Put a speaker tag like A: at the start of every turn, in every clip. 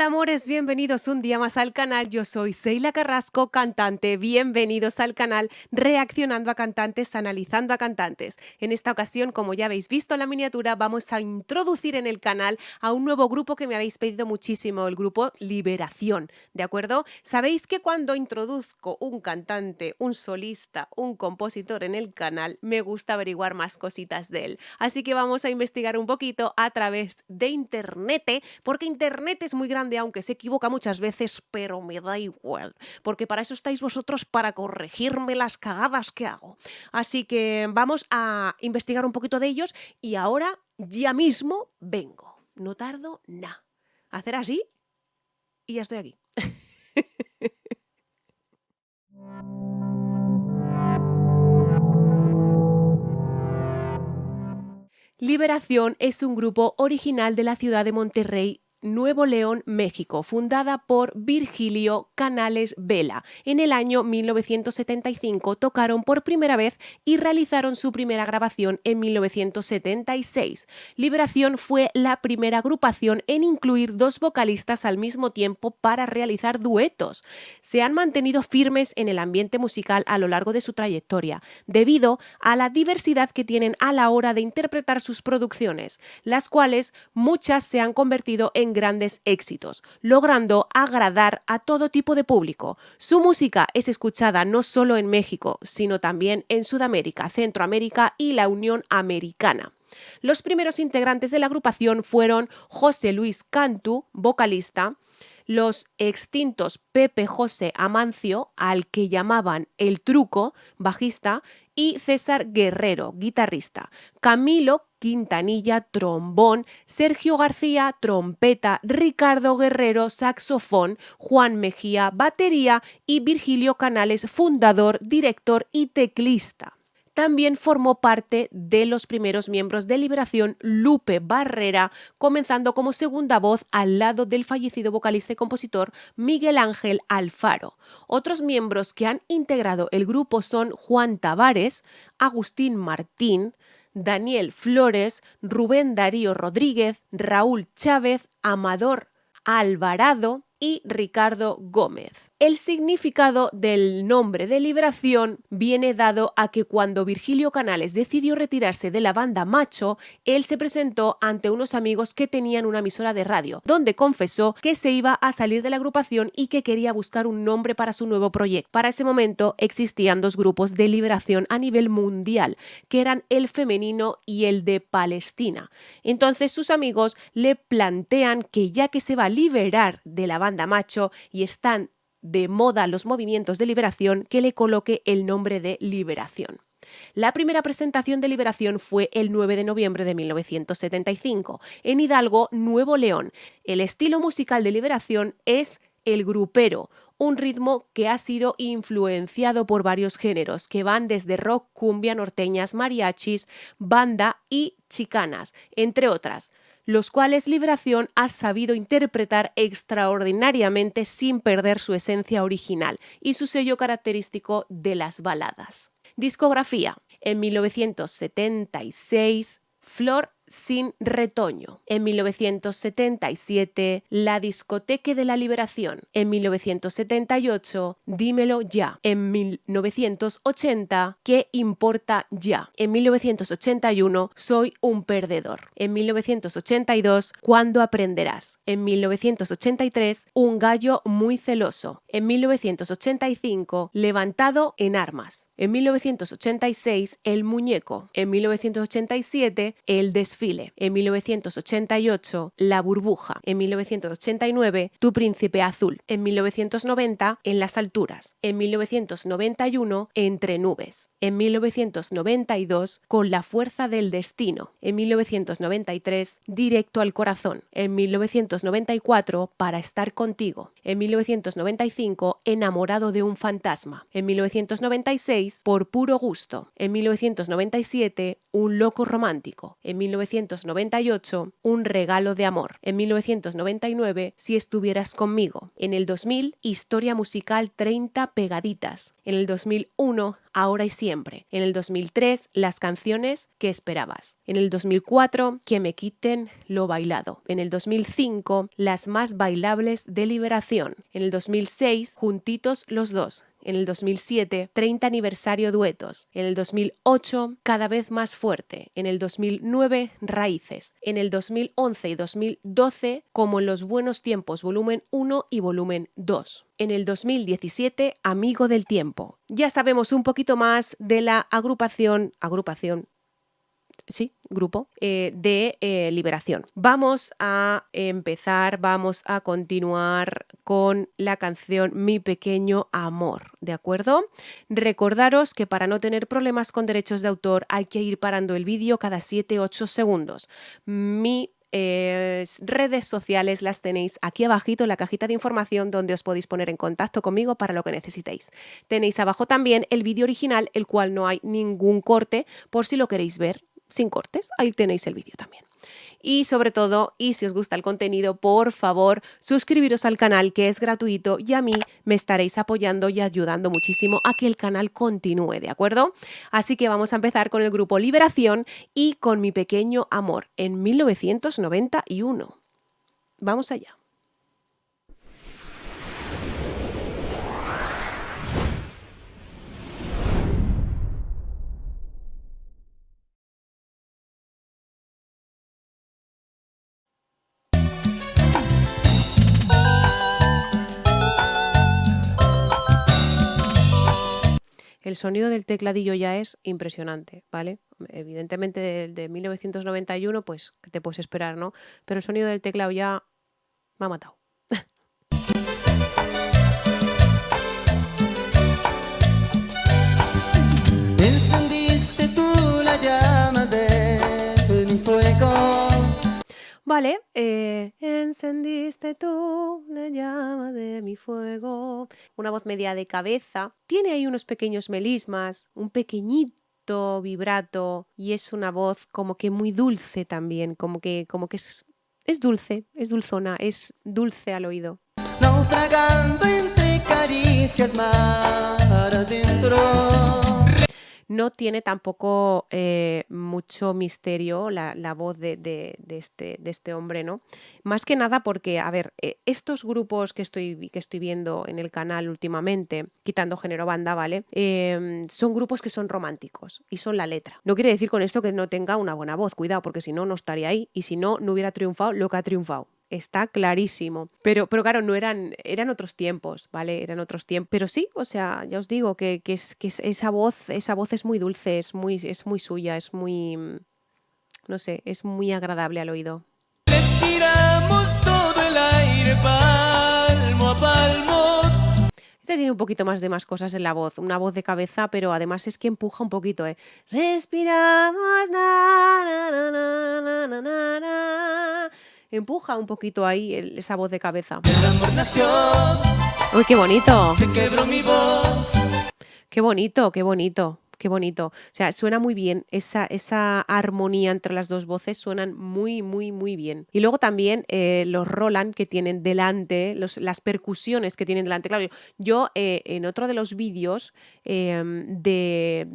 A: Hola amores, bienvenidos un día más al canal. Yo soy Seila Carrasco, cantante. Bienvenidos al canal Reaccionando a Cantantes, Analizando a Cantantes. En esta ocasión, como ya habéis visto en la miniatura, vamos a introducir en el canal a un nuevo grupo que me habéis pedido muchísimo, el grupo Liberación, ¿de acuerdo? Sabéis que cuando introduzco un cantante, un solista, un compositor en el canal, me gusta averiguar más cositas de él. Así que vamos a investigar un poquito a través de internet, porque internet es muy grande, aunque se equivoca muchas veces, pero me da igual, porque para eso estáis vosotros, para corregirme las cagadas que hago. Así que vamos a investigar un poquito de ellos y ahora ya mismo vengo. No tardo nada. Hacer así y ya estoy aquí. Liberación es un grupo original de la ciudad de Monterrey, Nuevo León, México, fundada por Virgilio Canales Vela. En el año 1975 tocaron por primera vez y realizaron su primera grabación en 1976. Liberación fue la primera agrupación en incluir dos vocalistas al mismo tiempo para realizar duetos. Se han mantenido firmes en el ambiente musical a lo largo de su trayectoria, debido a la diversidad que tienen a la hora de interpretar sus producciones, las cuales muchas se han convertido en grandes éxitos, logrando agradar a todo tipo de público. Su música es escuchada no solo en México, sino también en Sudamérica, Centroamérica y la Unión Americana. Los primeros integrantes de la agrupación fueron José Luis Cantú, vocalista, los extintos Pepe José Amancio, al que llamaban El Truco, bajista, y César Guerrero, guitarrista, Camilo Quintanilla, trombón, Sergio García, trompeta, Ricardo Guerrero, saxofón, Juan Mejía, batería y Virgilio Canales, fundador, director y teclista. También formó parte de los primeros miembros de Liberación Lupe Barrera, comenzando como segunda voz al lado del fallecido vocalista y compositor Miguel Ángel Alfaro. Otros miembros que han integrado el grupo son Juan Tavares, Agustín Martín, Daniel Flores, Rubén Darío Rodríguez, Raúl Chávez, Amador Alvarado y Ricardo Gómez. El significado del nombre de Liberación viene dado a que cuando Virgilio Canales decidió retirarse de la banda Macho, él se presentó ante unos amigos que tenían una emisora de radio, donde confesó que se iba a salir de la agrupación y que quería buscar un nombre para su nuevo proyecto. Para ese momento existían dos grupos de liberación a nivel mundial, que eran el femenino y el de Palestina. Entonces sus amigos le plantean que ya que se va a liberar de la banda Macho y están de moda los movimientos de liberación, que le coloque el nombre de Liberación. La primera presentación de Liberación fue el 9 de noviembre de 1975 en Hidalgo, Nuevo León. El estilo musical de Liberación es el grupero, un ritmo que ha sido influenciado por varios géneros que van desde rock, cumbia, norteñas, mariachis, banda y chicanas, entre otras, los cuales Liberación ha sabido interpretar extraordinariamente sin perder su esencia original y su sello característico de las baladas. Discografía. En 1976, Flor sin retoño. En 1977, La discoteca de la liberación. En 1978, Dímelo ya. En 1980, ¿Qué importa ya? En 1981, Soy un perdedor. En 1982, ¿Cuándo aprenderás? En 1983, Un gallo muy celoso. En 1985, Levantado en armas. En 1986, El muñeco. En 1987, El desfile. En 1988, La burbuja. En 1989, Tu príncipe azul. En 1990, En las alturas. En 1991, Entre nubes. En 1992, Con la fuerza del destino. En 1993, Directo al corazón. En 1994, Para estar contigo. En 1995, Enamorado de un fantasma. En 1996, Por puro gusto. En 1997, Un loco romántico. En 1996, 1998, Un regalo de amor. En 1999, Si estuvieras conmigo. En el 2000, Historia musical 30 pegaditas. En el 2001, Ahora y siempre. En el 2003, Las canciones que esperabas. En el 2004, Que me quiten lo bailado. En el 2005, Las más bailables de Liberación. En el 2006, Juntitos los dos. En el 2007, 30 aniversario duetos. En el 2008, Cada vez más fuerte. En el 2009, Raíces. En el 2011 y 2012, Como en los buenos tiempos, volumen 1 y volumen 2. En el 2017, Amigo del tiempo. Ya sabemos un poquito más de la grupo de Liberación. Vamos a continuar con la canción Mi pequeño amor, ¿de acuerdo? Recordaros que para no tener problemas con derechos de autor hay que ir parando el vídeo cada 7-8 segundos. Mi redes sociales las tenéis aquí abajito en la cajita de información donde os podéis poner en contacto conmigo para lo que necesitéis. Tenéis abajo también el vídeo original, el cual no hay ningún corte por si lo queréis ver sin cortes. Ahí tenéis el vídeo también. Y sobre todo, y si os gusta el contenido, por favor, suscribiros al canal, que es gratuito, y a mí me estaréis apoyando y ayudando muchísimo a que el canal continúe, ¿de acuerdo? Así que vamos a empezar con el grupo Liberación y con Mi pequeño amor en 1991. Vamos allá. El sonido del tecladillo ya es impresionante, ¿vale? Evidentemente de 1991, pues, ¿qué te puedes esperar, no? Pero el sonido del teclado ya me ha matado.
B: Encendiste tú la llama de mi fuego.
A: Vale, encendiste tú la llama de mi fuego. Una voz media de cabeza. Tiene ahí unos pequeños melismas, un pequeñito vibrato y es una voz como que muy dulce también, como que es dulce, es dulzona, es dulce al oído.
B: Naufragando entre caricias mar adentro.
A: No tiene tampoco mucho misterio la voz de este hombre, ¿no? Más que nada porque, a ver, estos grupos que estoy viendo en el canal últimamente, quitando género banda, ¿vale? Son grupos que son románticos y son la letra. No quiere decir con esto que no tenga una buena voz, cuidado, porque si no, no estaría ahí y si no, no hubiera triunfado lo que ha triunfado. Está clarísimo. Pero claro, no eran otros tiempos, ¿vale? Eran otros tiempos. Pero sí, o sea, ya os digo que esa voz es muy dulce, es muy suya, es muy, no sé, es muy agradable al oído.
B: Respiramos todo el aire palmo a palmo.
A: Este tiene un poquito más cosas en la voz, una voz de cabeza, pero además es que empuja un poquito, ¿eh? Respiramos, na, na, na, na, na, na, na, na. Empuja un poquito ahí esa voz de cabeza.
B: El amor nació.
A: ¡Uy, qué bonito!
B: Se quebró mi voz.
A: Qué bonito, qué bonito, qué bonito. O sea, suena muy bien, esa armonía entre las dos voces suenan muy, muy, muy bien. Y luego también los Roland que tienen delante, las percusiones que tienen delante. Claro, yo en otro de los vídeos de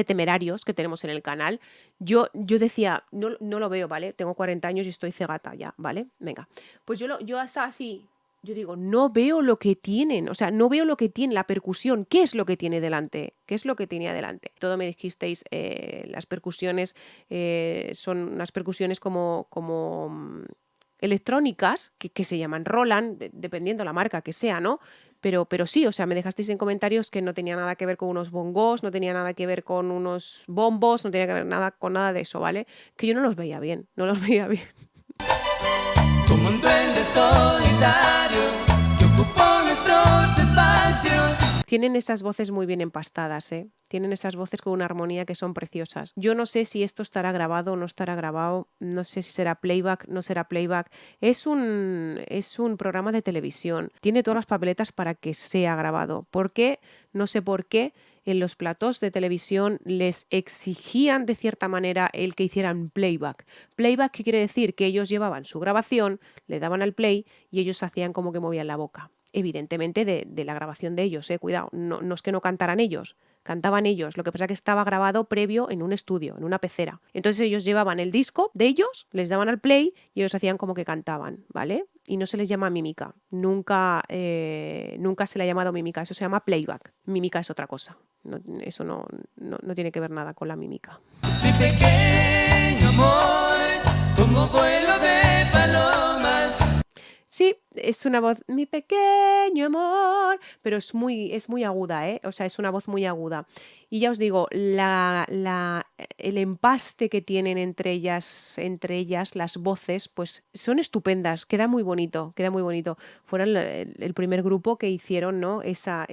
A: Temerarios que tenemos en el canal, yo decía, no lo veo, ¿vale? Tengo 40 años y estoy cegata ya, ¿vale? Venga, pues yo estaba así. Yo digo, no veo lo que tienen, o sea, no veo lo que tiene la percusión. ¿Qué es lo que tiene delante? ¿Qué es lo que tenía delante? Todo me dijisteis, las percusiones son unas percusiones como electrónicas que se llaman Roland, dependiendo la marca que sea, ¿no? Pero sí, o sea, me dejasteis en comentarios que no tenía nada que ver con unos bongos, no tenía nada que ver con unos bombos, no tenía que ver nada con nada de eso, ¿vale? Que yo no los veía bien, no los veía bien.
B: Como un duende solitario que ocupó nuestros espacios.
A: Tienen esas voces muy bien empastadas, ¿eh? Tienen esas voces con una armonía que son preciosas. Yo no sé si esto estará grabado o no estará grabado, no sé si será playback, no será playback. Es un programa de televisión. Tiene todas las papeletas para que sea grabado. ¿Por qué? No sé por qué. en los platós de televisión les exigían de cierta manera el que hicieran playback. Playback, ¿qué quiere decir? Que ellos llevaban su grabación, le daban al play y ellos hacían como que movían la boca. Evidentemente de la grabación de ellos, cuidado, no es que no cantaran ellos, cantaban ellos, lo que pasa es que estaba grabado previo en un estudio, en una pecera. Entonces ellos llevaban el disco de ellos, les daban al play y ellos hacían como que cantaban, ¿vale? Y no se les llama mímica, nunca se le ha llamado mímica, eso se llama playback. Mímica es otra cosa, eso no tiene que ver nada con la mímica.
B: Mi pequeño amor, como vuelo de palomas.
A: Sí, es una voz, mi pequeño amor, pero es muy aguda, ¿eh? O sea, es una voz muy aguda. Y ya os digo, el empaste que tienen entre ellas, las voces, pues son estupendas, queda muy bonito, queda muy bonito. Fueron el primer grupo que hicieron, ¿no? Ese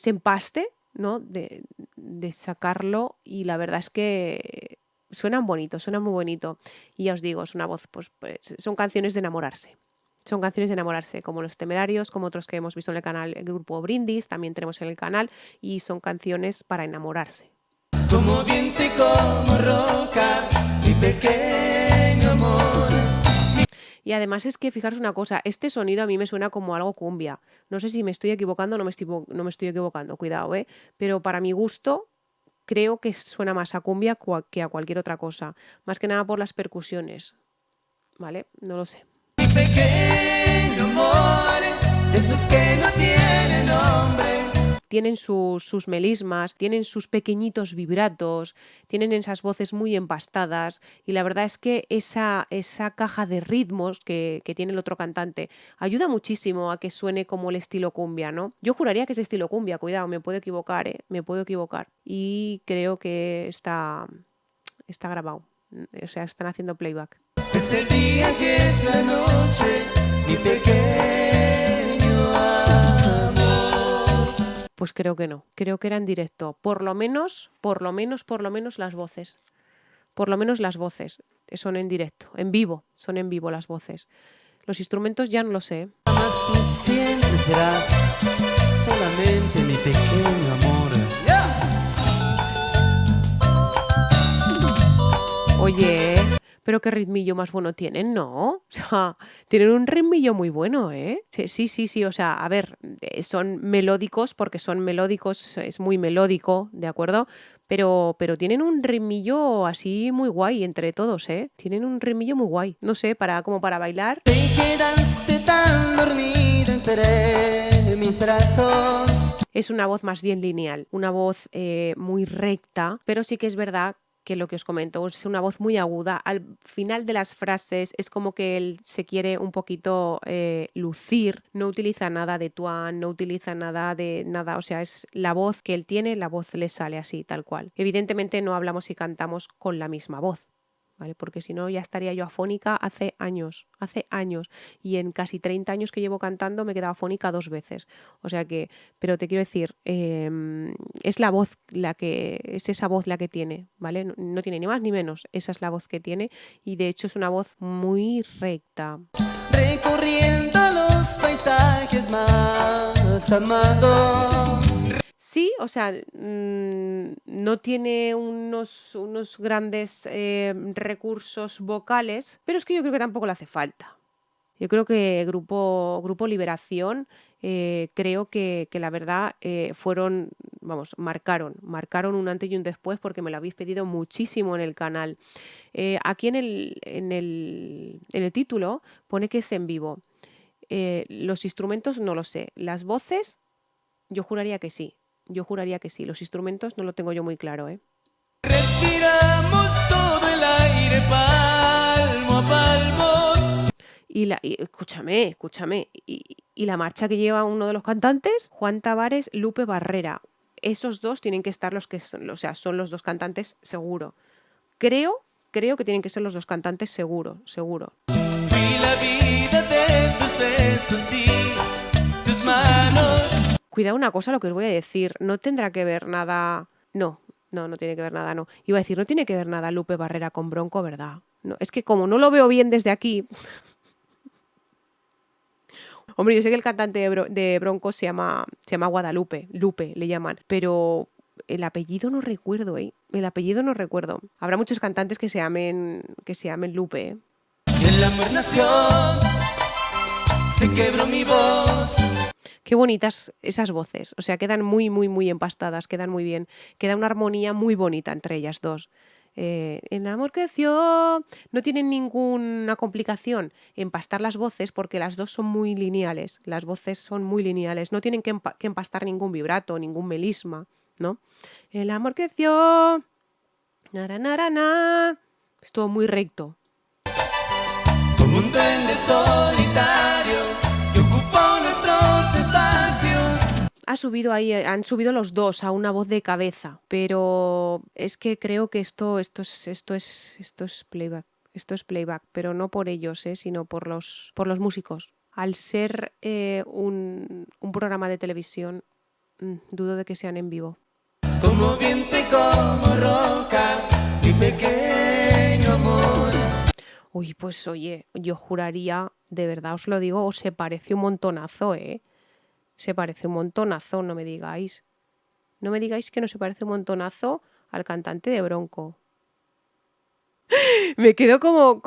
A: empaste, ¿no? De sacarlo y la verdad es que suenan bonito, suena muy bonito. Y ya os digo, es una voz, pues son canciones de enamorarse. Son canciones de enamorarse, como Los Temerarios, como otros que hemos visto en el canal, el grupo Brindis, también tenemos en el canal, y son canciones para enamorarse.
B: Como viento y como roca, mi pequeño amor.
A: Y además es que, fijaros una cosa, este sonido a mí me suena como algo cumbia. No sé si me estoy equivocando o no me estoy equivocando, cuidado, ¿eh? Pero para mi gusto creo que suena más a cumbia que a cualquier otra cosa. Más que nada por las percusiones, ¿vale? No lo sé.
B: Mi pequeño amor, de esos que no tienen nombre.
A: Tienen sus melismas, tienen sus pequeñitos vibratos, tienen esas voces muy empastadas y la verdad es que esa caja de ritmos que tiene el otro cantante ayuda muchísimo a que suene como el estilo cumbia, ¿no? Yo juraría que es estilo cumbia, cuidado, me puedo equivocar, ¿eh? Me puedo equivocar. Y creo que está grabado, o sea, están haciendo playback.
B: Es el día y es la noche, mi pequeño amor.
A: Pues creo que no, creo que era en directo. Por lo menos las voces. Por lo menos las voces son en directo, en vivo, son en vivo las voces. Los instrumentos ya no lo sé.
B: Más tú siempre serás solamente mi pequeño amor.
A: Oye, pero qué ritmillo más bueno tienen, ¿no? O sea, tienen un ritmillo muy bueno, ¿eh? Sí, o sea, a ver, son melódicos porque son melódicos, es muy melódico, ¿de acuerdo? Pero tienen un ritmillo así muy guay entre todos, ¿eh? Tienen un ritmillo muy guay, no sé, como para bailar.
B: Te quedaste tan dormido entre mis brazos.
A: Es una voz más bien lineal, una voz muy recta, pero sí que es verdad que lo que os comento es una voz muy aguda. Al final de las frases es como que él se quiere un poquito lucir, no utiliza nada de tuan, no utiliza nada de nada, o sea, es la voz que él tiene, la voz le sale así, tal cual. Evidentemente no hablamos y cantamos con la misma voz, ¿vale? Porque si no ya estaría yo afónica hace años, y en casi 30 años que llevo cantando me he quedado afónica 2 veces, o sea que, pero te quiero decir, es la voz es esa voz la que tiene, ¿vale? No tiene ni más ni menos, esa es la voz que tiene y de hecho es una voz muy recta.
B: Recorriendo los paisajes más amados.
A: Sí, o sea, no tiene unos grandes recursos vocales, pero es que yo creo que tampoco le hace falta. Yo creo que Grupo Liberación, creo que la verdad marcaron un antes y un después porque me lo habéis pedido muchísimo en el canal. Aquí en el título pone que es en vivo. Los instrumentos no lo sé. Las voces, yo juraría que sí. Los instrumentos no lo tengo yo muy claro, ¿eh?
B: Respiramos todo el aire palmo a palmo.
A: Y escúchame, y la marcha que lleva uno de los cantantes, Juan Tavares, Lupe Barrera. Esos dos tienen que estar o sea, son los dos cantantes seguro. Creo que tienen que ser los dos cantantes seguro.
B: Fui la vida de tus besos y tus manos.
A: Cuidado una cosa lo que os voy a decir, no tendrá que ver nada... No tiene que ver nada, no. Iba a decir, no tiene que ver nada Lupe Barrera con Bronco, ¿verdad? No, es que como no lo veo bien desde aquí... Hombre, yo sé que el cantante de Bronco se llama Guadalupe, Lupe le llaman, pero el apellido no recuerdo, ¿eh? El apellido no recuerdo. Habrá muchos cantantes que se llamen Lupe, ¿eh?
B: Y el amor nació, se quebró mi voz.
A: Qué bonitas esas voces, o sea, quedan muy, muy, muy empastadas, quedan muy bien. Queda una armonía muy bonita entre ellas dos. El amor creció, no tienen ninguna complicación empastar las voces porque las dos son muy lineales, las voces son muy lineales, no tienen que empastar ningún vibrato, ningún melisma, ¿no? El amor creció, nara, nara, na. Es todo muy recto.
B: Como un duende solitario que ocupó nuestros espacios.
A: Han subido los dos a una voz de cabeza, pero es que creo que esto es playback. Esto es playback, pero no por ellos, sino por los músicos. Al ser un programa de televisión, dudo de que sean en vivo.
B: Como viento y como roca, mi pequeño amor.
A: Uy, pues oye, yo juraría, de verdad os lo digo, se parece un montonazo, ¿eh? Se parece un montonazo, no me digáis. No me digáis que no se parece un montonazo al cantante de Bronco. Me quedo como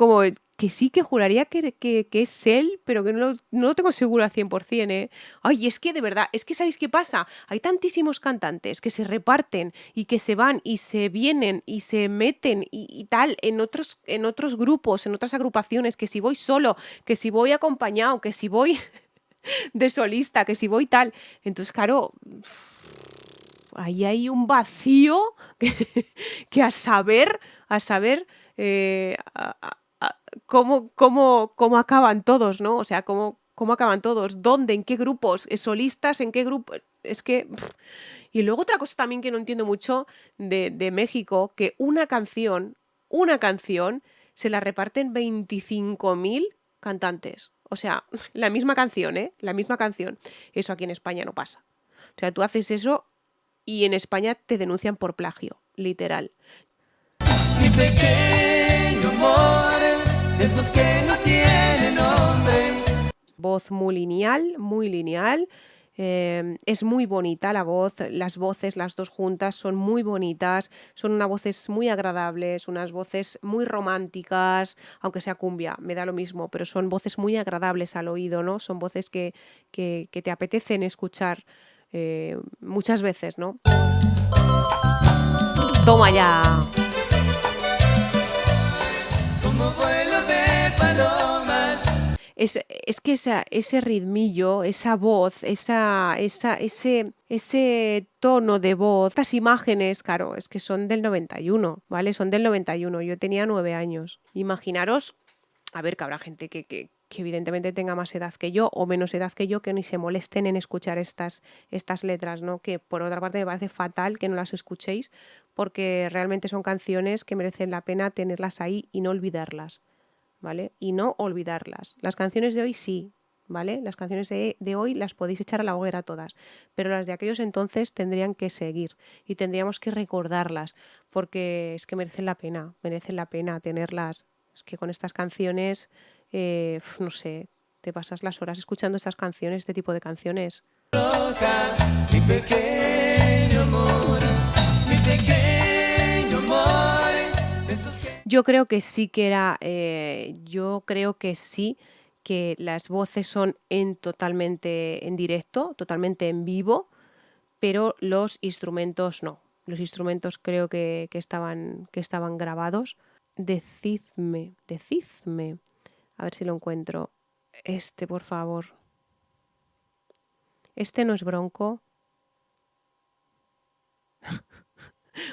A: que sí, que juraría que es él, pero que no lo tengo seguro al 100%, ¿eh? Ay, es que de verdad, es que ¿sabéis qué pasa? Hay tantísimos cantantes que se reparten y que se van y se vienen y se meten y tal en otros grupos, en otras agrupaciones, que si voy solo, que si voy acompañado, que si voy de solista, que si voy tal. Entonces, claro, ahí hay un vacío que a saber cómo acaban todos, ¿no? O sea, cómo acaban todos, dónde, en qué grupos, solistas, en qué grupo. Es que. Y luego otra cosa también que no entiendo mucho de México, que una canción se la reparten 25.000 cantantes. O sea, la misma canción, ¿eh? La misma canción. Eso aquí en España no pasa. O sea, tú haces eso y en España te denuncian por plagio, literal.
B: Mi pequeño amor, de esos que no tienen nombre.
A: Voz muy lineal. Es muy bonita la voz, las voces, las dos juntas son muy bonitas, son unas voces muy agradables, unas voces muy románticas, aunque sea cumbia, me da lo mismo, pero son voces muy agradables al oído, ¿no? Son voces que te apetecen escuchar muchas veces, ¿no? Toma ya.
B: Como vuelo de palomas.
A: Es que ese ritmillo, esa voz, ese tono de voz, estas imágenes, claro, es que son del 91, ¿vale? Son del 91. Yo tenía 9 años. Imaginaros, a ver, que habrá gente que evidentemente tenga más edad que yo o menos edad que yo, que ni se molesten en escuchar estas letras, ¿no? Que por otra parte me parece fatal que no las escuchéis, porque realmente son canciones que merecen la pena tenerlas ahí y no olvidarlas. ¿Vale? Y no olvidarlas. Las canciones de hoy sí, ¿vale? Las canciones de hoy las podéis echar a la hoguera todas, pero las de aquellos entonces tendrían que seguir y tendríamos que recordarlas, porque es que merecen la pena tenerlas. Es que con estas canciones, no sé, te pasas las horas escuchando estas canciones, este tipo de canciones.
B: Mi pequeño amor, mi pequeño amor. De esos que
A: Yo creo que sí que era, yo creo que sí, que las voces son totalmente en directo, totalmente en vivo, pero los instrumentos no. Los instrumentos creo que estaban grabados. Decidme, a ver si lo encuentro. Por favor. Este no es Bronco,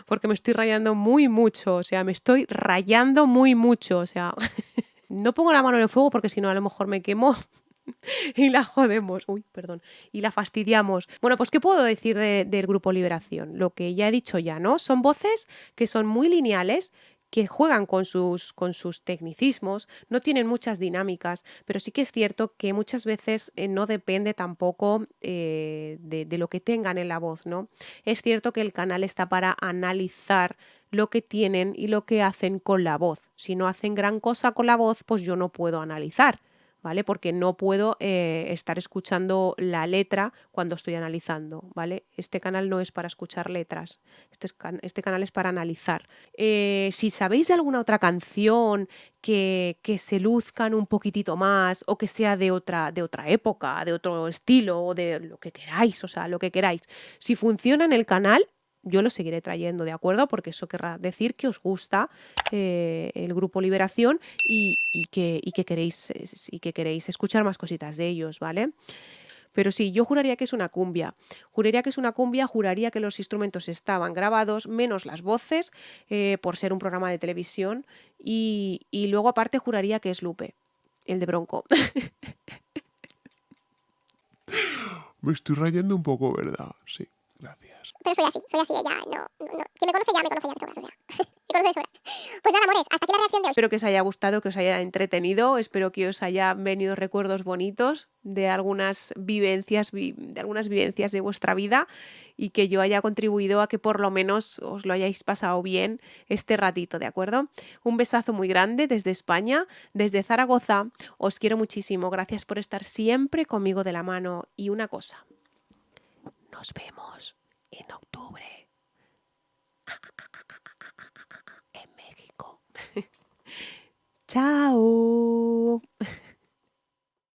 A: porque me estoy rayando muy mucho, o sea, me estoy rayando muy mucho, o sea, no pongo la mano en el fuego porque si no a lo mejor me quemo y la jodemos. Uy, perdón. Y la fastidiamos. Bueno, pues ¿qué puedo decir del grupo Liberación? Lo que ya he dicho ya, ¿no? Son voces que son muy lineales, que juegan con sus tecnicismos, no tienen muchas dinámicas, pero sí que es cierto que muchas veces no depende tampoco de lo que tengan en la voz, ¿no? Es cierto que el canal está para analizar lo que tienen y lo que hacen con la voz. Si no hacen gran cosa con la voz, pues yo no puedo analizar. ¿vale? Porque no puedo estar escuchando la letra cuando estoy analizando, ¿vale? Este canal no es para escuchar letras, este canal es para analizar. Si sabéis de alguna otra canción que se luzcan un poquitito más o que sea de otra época, de otro estilo o de lo que queráis, o sea, lo que queráis, si funciona en el canal, yo lo seguiré trayendo, ¿de acuerdo? Porque eso querrá decir que os gusta el grupo Liberación y que queréis escuchar más cositas de ellos, ¿vale? Pero sí, yo juraría que es una cumbia. Juraría que es una cumbia, juraría que los instrumentos estaban grabados, menos las voces, por ser un programa de televisión. Y luego aparte juraría que es Lupe, el de Bronco.
C: Me estoy rayando un poco, ¿verdad? Sí, gracias.
D: Pero soy así, ella, no. Quien me conoce ya de sobras, o sea, me conoce de sobras. Pues nada, amores, hasta aquí la reacción de hoy.
A: Espero que os haya gustado, que os haya entretenido, espero que os haya venido recuerdos bonitos de algunas vivencias de vuestra vida y que yo haya contribuido a que por lo menos os lo hayáis pasado bien este ratito, ¿de acuerdo? Un besazo muy grande desde España, desde Zaragoza. Os quiero muchísimo. Gracias por estar siempre conmigo de la mano. Y una cosa, nos vemos en octubre en México. Chao.